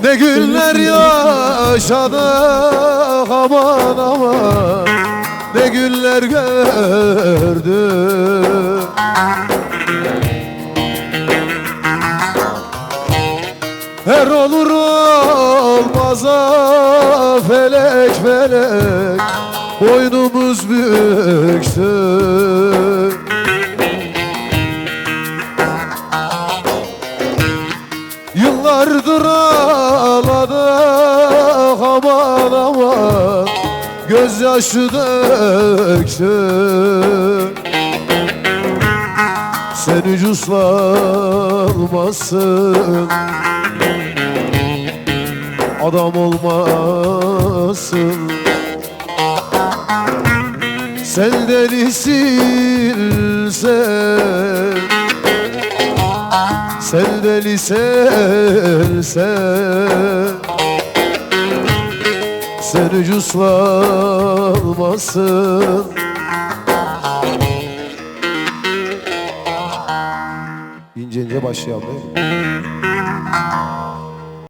Ne günler yaşadık aman aman, ne günler gördük. Her olur olmaza felek felek boynumuz büktü. Yıllardır ağladık aman aman, gözyaşı döktük. Sen hiç uslanmazsın, adam olmazsın. Sen delisin sen, sen delisin sen. Sen hiç uslanmazsın. İnce ince başlayalım.